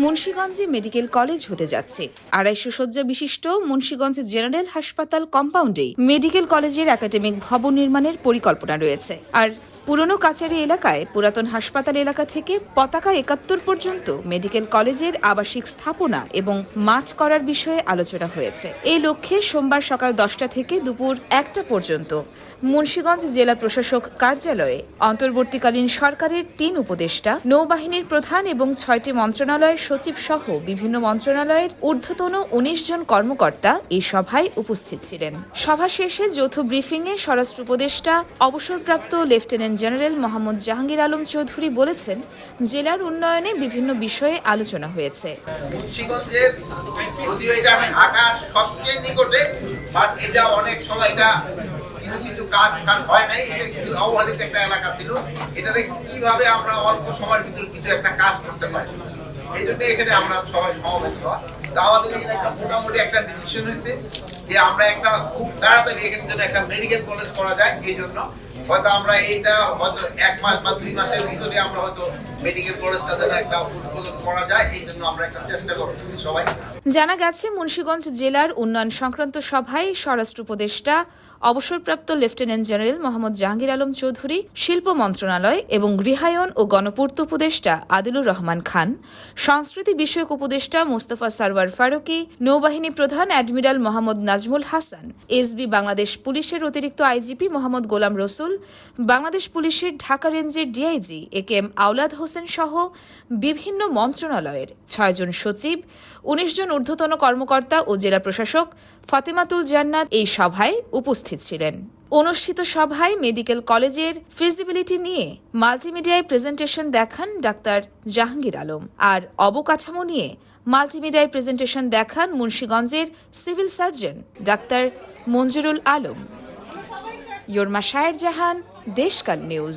মুন্সিগঞ্জে medical college হতে যাচ্ছে। ২৫০ শয্যা বিশিষ্ট মুন্সিগঞ্জ জেনারেল হাসপাতাল কম্পাউন্ডে মেডিকেল কলেজের একাডেমিক ভবন নির্মাণের পরিকল্পনা রয়েছে। আর পুরনো কাচারি এলাকায় পুরাতন হাসপাতাল এলাকা থেকে পতাকা ৭১ পর্যন্ত মেডিকেল কলেজের আবাসিক স্থাপনা এবং মাঠ করার বিষয়ে আলোচনা হয়েছে। এই লক্ষ্যে সোমবার সকাল ১০টা থেকে দুপুর ১টা পর্যন্ত মুন্সিগঞ্জ জেলা প্রশাসক কার্যালয়ে অন্তর্বর্তীকালীন সরকারের ৩ উপদেষ্টা, নৌবাহিনীর প্রধান এবং ৬টি মন্ত্রণালয়ের সচিব সহ বিভিন্ন মন্ত্রণালয়ের ঊর্ধ্বতন ১৯ জন কর্মকর্তা এই সভায় উপস্থিত ছিলেন। সভা শেষে যৌথ ব্রিফিংয়ে স্বরাষ্ট্র উপদেষ্টা অবসরপ্রাপ্ত লেফটেন্যান্ট জেনারেল মোহাম্মদ জাহাঙ্গীর আলম চৌধুরী বলেছেন, জেলার উন্নয়নে বিভিন্ন বিষয়ে আলোচনা হয়েছে। মুন্সিগঞ্জের যদিও এটা ঢাকার সবচেয়ে নিকটে, বাট এটা অনেক সময় এটা কিছু কাজ হয় নাই, এটা কিছু অবহেলিত একটা এলাকা ছিল। এটাতে কিভাবে আমরা অল্প সময়ের ভিতরে কিছু একটা কাজ করতে পারি, এই জন্য এখানে আমরা সবাই সমবেত হওয়া। তো আমাদের এখানে একটা মোটামুটি একটা ডিসিশন হয়েছে যে আমরা একটা খুব তাড়াতাড়ি এখানে যেন একটা মেডিকেল কলেজ করা যায়। এই জন্য হয়তো আমরা এইটা হয়তো ১ মাস বা ২ মাসের ভিতরে আমরা হয়তো মেডিকেল কলেজটা যেন একটা উদ্বোধন করা যায়, এই জন্য আমরা একটা চেষ্টা করতেছি সবাই। জানা গেছে, মুন্সিগঞ্জ জেলার উন্নয়ন সংক্রান্ত সভায় স্বরাষ্ট্র উপদেষ্টা অবসরপ্রাপ্ত লেফটেন্যান্ট জেনারেল মোহাম্মদ জাহাঙ্গীর আলম চৌধুরী, শিল্প মন্ত্রণালয় এবং গৃহায়ন ও গণপূর্ত উপদেষ্টা আদিলুর রহমান খান, সংস্কৃতি বিষয়ক উপদেষ্টা মোস্তফা সারওয়ার ফারুকী, নৌবাহিনী প্রধান অ্যাডমিরাল মোহাম্মদ নাজমুল হাসান, এসবি বাংলাদেশ পুলিশের অতিরিক্ত আইজিপি মোহাম্মদ গোলাম রসুল, বাংলাদেশ পুলিশের ঢাকা রেঞ্জের ডিআইজি একেএম আওলাদ হোসেন সহ বিভিন্ন মন্ত্রণালয়ের ৬ জন সচিব, ১৯ জন ঊর্ধ্বতন কর্মকর্তা ও জেলা প্রশাসক ফাতেমাতুল জান্নাত এই সভায় উপস্থিত ছিলেন। অনুষ্ঠিত সভায় মেডিকেল কলেজের ফিজিবিলিটি নিয়ে মাল্টিমিডিয়ায় প্রেজেন্টেশন দেখান ডাক্তার জাহাঙ্গীর আলম। আর অবকাঠামো নিয়ে মাল্টিমিডিয়ায় প্রেজেন্টেশন দেখান মুন্সিগঞ্জের civil surgeon doctor Manjurul Alam. ইয়র্মা শায়ের জাহান, দেশকাল নিউজ।